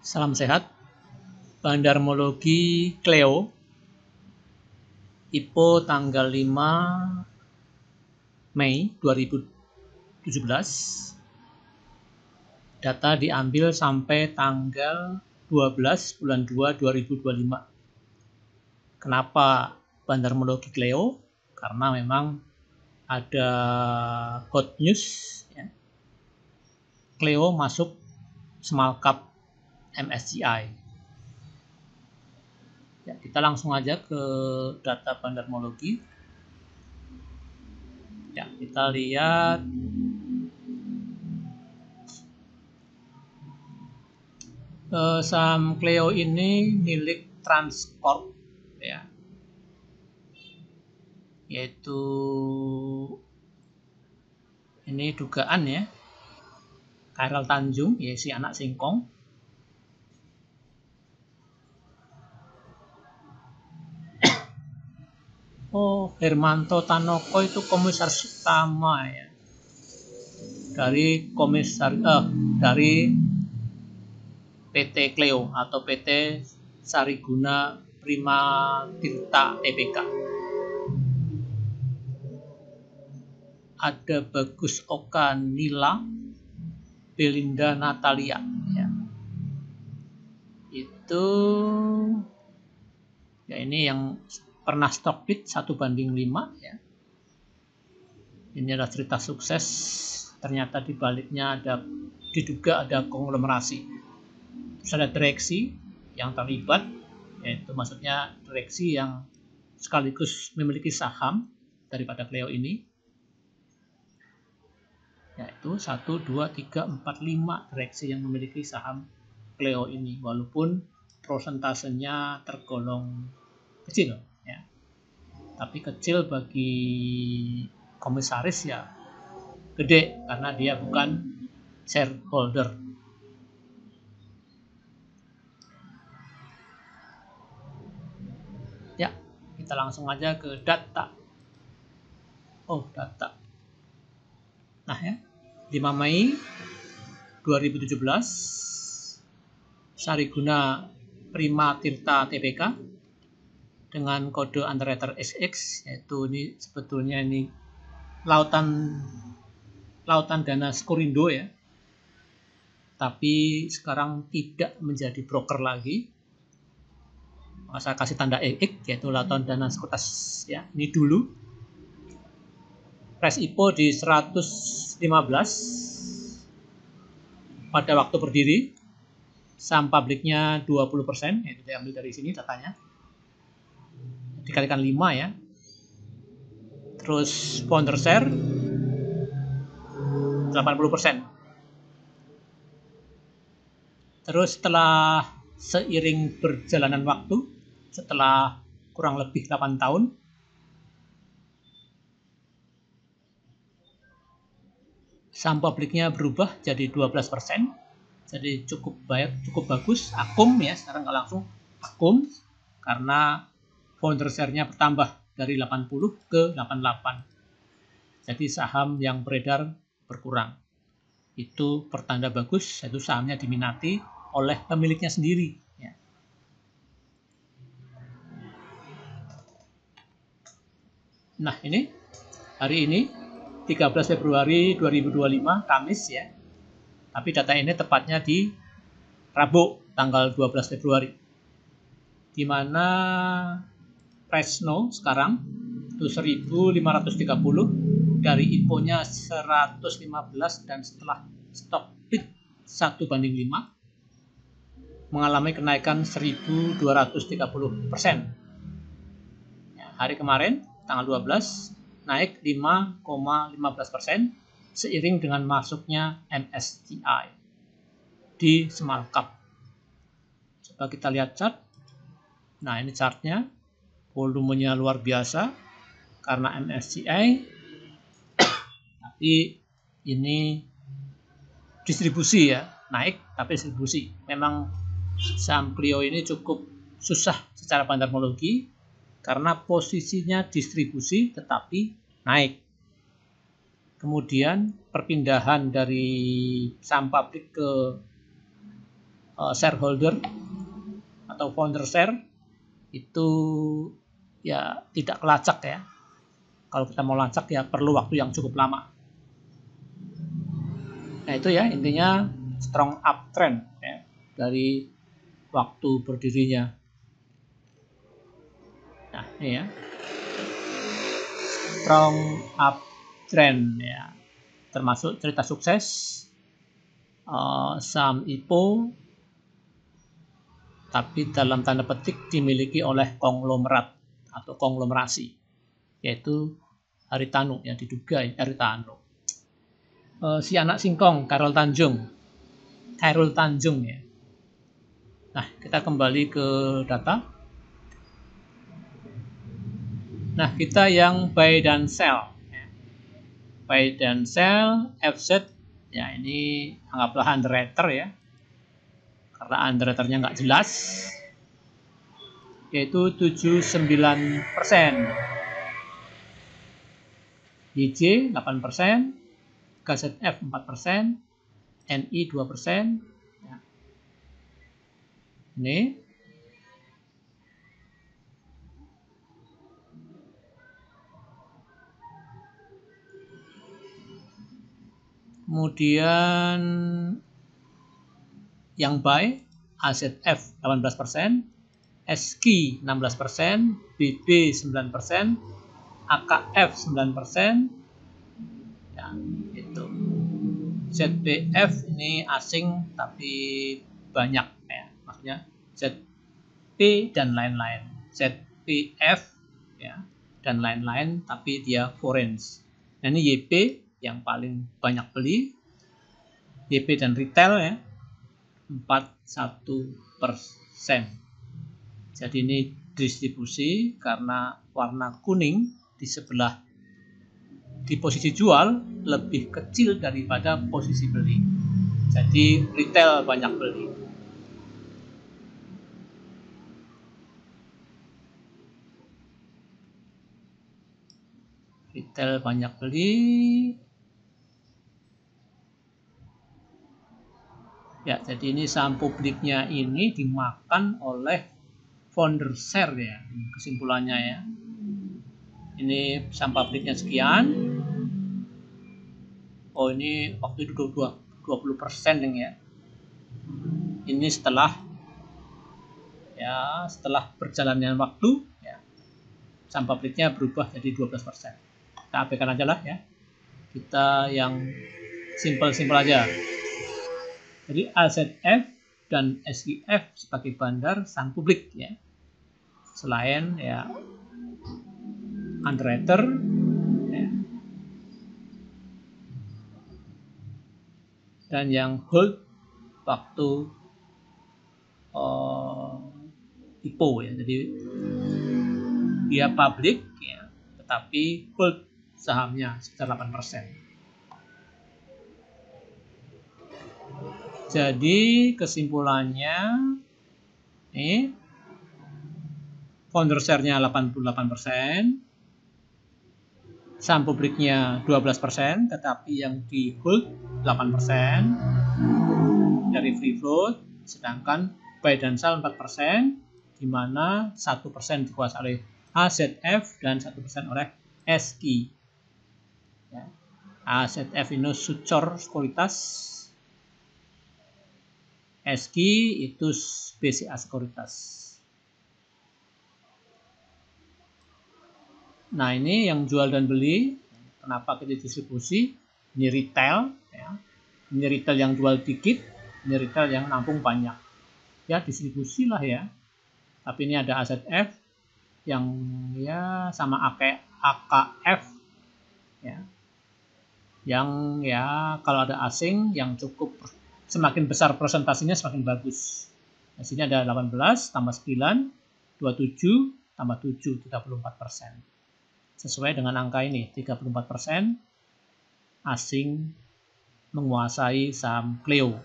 Salam sehat. Bandarmologi Cleo IPO tanggal 5 Mei 2017. Data diambil sampai tanggal 12 bulan 2 2025. Kenapa Bandarmologi Cleo? Karena memang ada hot news ya. Cleo masuk small cap MSCI. Ya, kita langsung aja ke data Bandarmologi. Ya, kita lihat saham Cleo ini milik Transcorp ya. Yaitu ini dugaan ya. Khairil Tanjung, ya si anak singkong. Oh, Hermanto Tanoko itu komisaris utama ya. Dari PT Cleo atau PT Sariguna Prima Tirta Tbk. Ada Bagus Oka Nila, Belinda Natalia ya. Itu ya, ini yang pernah stock split 1:5 ya. Ini adalah cerita sukses. Ternyata di baliknya diduga ada konglomerasi. Terus ada direksi yang terlibat, yaitu maksudnya direksi yang sekaligus memiliki saham daripada Cleo ini. Yaitu 1, 2, 3, 4, 5 direksi yang memiliki saham Cleo ini, walaupun prosentasenya tergolong kecil ya. Tapi kecil bagi komisaris ya gede karena dia bukan shareholder. Ya, kita langsung aja ke data. Oh, data. Nah ya, 5 Mei 2017 Sariguna Prima Tirta Tbk dengan kode underwriter XX, yaitu ini sebetulnya ini lautan dana Skurindo ya, tapi sekarang tidak menjadi broker lagi. Saya kasih tanda EX, yaitu lautan dana sekuritas ya. Ini dulu price IPO di 115 pada waktu berdiri. Saham publiknya 20%, yaitu diambil dari sini datanya, dikalikan 5 ya. Terus founder share 80%. Terus setelah seiring berjalanan waktu, setelah kurang lebih 8 tahun, saham publiknya berubah jadi 12%. Jadi cukup baik, cukup bagus. Akum ya, sekarang nggak langsung akum karena founder share-nya bertambah dari 80 ke 88. Jadi saham yang beredar berkurang. Itu pertanda bagus, yaitu sahamnya diminati oleh pemiliknya sendiri ya. Nah, ini hari ini 13 Februari 2025 Kamis ya. Tapi data ini tepatnya di Rabu tanggal 12 Februari. Di mana price now sekarang itu 1530, dari IPO-nya 115, dan setelah stock split 1:5 mengalami kenaikan 1230%. Ya, hari kemarin tanggal 12 naik 5,15% seiring dengan masuknya MSCI di small cap. Coba kita lihat chart. Nah, ini chartnya, volumenya luar biasa karena MSCI, tapi ini distribusi ya, naik tapi distribusi. Memang saham Cleo ini cukup susah secara bandarmologi karena posisinya distribusi tetapi naik. Kemudian perpindahan dari saham publik ke shareholder atau founder share itu ya tidak kelacak ya. Kalau kita mau lacak ya perlu waktu yang cukup lama. Nah itu ya intinya strong uptrend ya, dari waktu berdirinya. Nah ini ya strong uptrend ya, termasuk cerita sukses saham IPO, tapi dalam tanda petik dimiliki oleh konglomerat atau konglomerasi, yaitu Haritanu ya, diduga Haritanu. Si anak singkong Khairul Tanjung ya. Nah kita kembali ke data. Nah kita yang buy dan sell ya. Buy dan sell FZ ya, ini anggaplah underwriter ya, karena underwriternya nggak jelas, yaitu 79%, YJ 8%, KZF 4%, NI 2%. Ya. Ini kemudian yang buy AZF 18%, SQ 16%, BB 9%, AKF 9%, ya, itu. ZPF ini asing tapi banyak ya, maksudnya ZP dan lain-lain, ZPF ya dan lain-lain tapi dia foreign. Nah ini YP yang paling banyak beli, YP dan retail ya 41%. Jadi ini distribusi karena warna kuning di sebelah di posisi jual lebih kecil daripada posisi beli. Jadi retail banyak beli. Retail banyak beli. Ya, jadi ini saham publiknya ini dimakan oleh founder share ya, kesimpulannya ya. Ini saham publiknya sekian. Oh ini waktu itu 20% ya. Ini setelah berjalannya waktu ya, saham publiknya berubah jadi 12%. Kita abaikan aja lah ya. Kita yang simpel-simpel aja. Jadi AZF dan SIF sebagai bandar saham publik ya. Selain ya underwriter ya, dan yang hold waktu IPO ya. Jadi dia publik ya, tetapi hold sahamnya sekitar 8%. Jadi kesimpulannya ini founder share-nya 88%, saham publiknya 12%, tetapi yang di hold 8% dari free float, sedangkan buy dan sell 4%, di mana 1% dikuasai oleh AZF dan 1% oleh SQ. Ya. AZF ini Sucor Sekuritas, SQ itu BCA Sekuritas. Nah ini yang jual dan beli, kenapa kita distribusi? Ini retail, ya. Ini retail yang jual dikit, ini retail yang nampung banyak. Ya distribusi lah ya. Tapi ini ada AZF yang ya sama AKF, ya. Yang ya kalau ada asing yang cukup semakin besar presentasinya semakin bagus. Di sini ada 18 tambah 9, 27 tambah 7, 34%. Sesuai dengan angka ini, 34% asing menguasai saham Clio.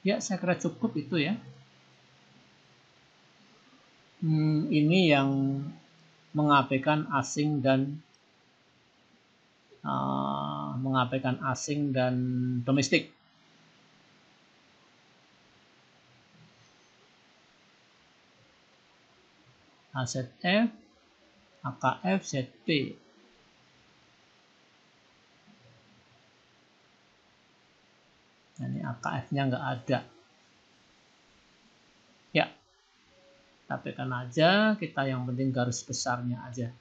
Ya, saya kira cukup itu ya. Ini yang mengabaikan asing dan mengabaikan asing dan domestik. AZF, AKF, ZP. Nah, ini AKF-nya nggak ada. Ya, tapikan aja, kita yang penting garis besarnya aja.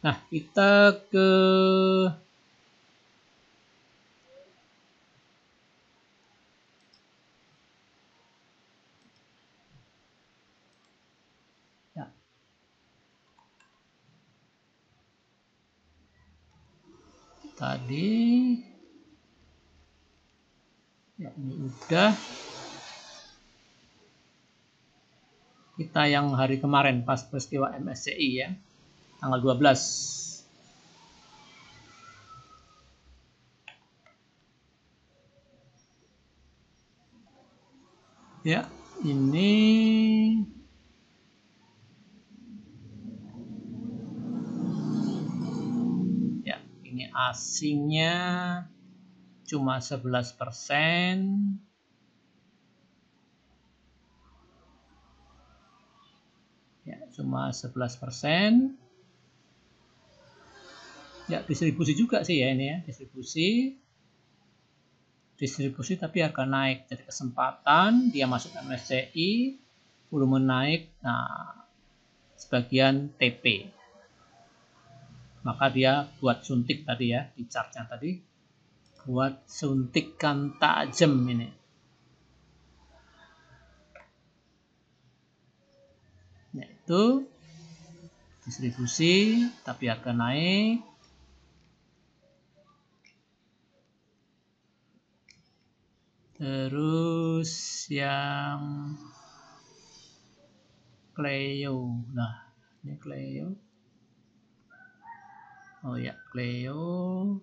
Nah, kita ke ya. Tadi ya, ini udah. Kita yang hari kemarin pas peristiwa MSCI ya, tanggal 12. Ya, ini ya, ini asingnya cuma 11%. Ya, cuma 11%. Ya, distribusi juga sih ya ini ya, distribusi tapi harga naik. Jadi kesempatan dia masuk MSCI, volume naik, nah sebagian TP. Maka dia buat suntik tadi ya, di chartnya tadi. Buat suntikan tajam ini. Yaitu distribusi tapi harga naik. Terus yang Cleo. Nah, ini Cleo. Oh ya, Cleo.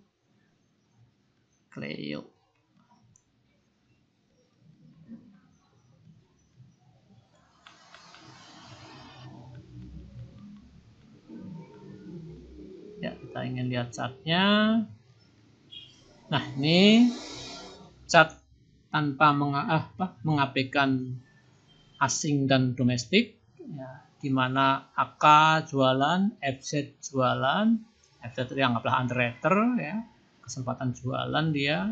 Ya, kita ingin lihat chartnya. Nah, ini chart tanpa mengabaikan asing dan domestik, ya, di mana AK jualan, FZ jualan, FZ itu anggaplah underwriter ya, kesempatan jualan dia.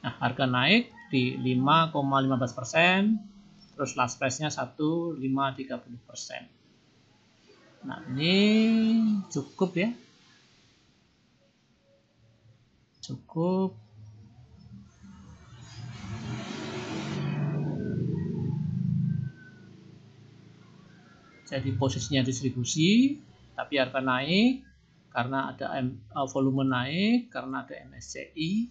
Nah, harga naik di 5,15%, terus last price-nya 1,530%. Nah, ini cukup ya. Cukup. Jadi posisinya distribusi, tapi harga naik karena ada volume naik, karena ada MSCI,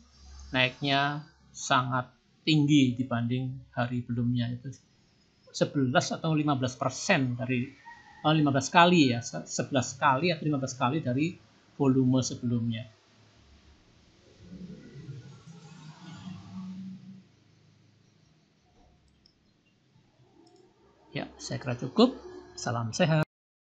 naiknya sangat tinggi dibanding hari sebelumnya, itu 11 atau 15% dari 15 kali ya, 11 kali atau 15 kali dari volume sebelumnya. Ya, saya kira cukup. Salam sehat.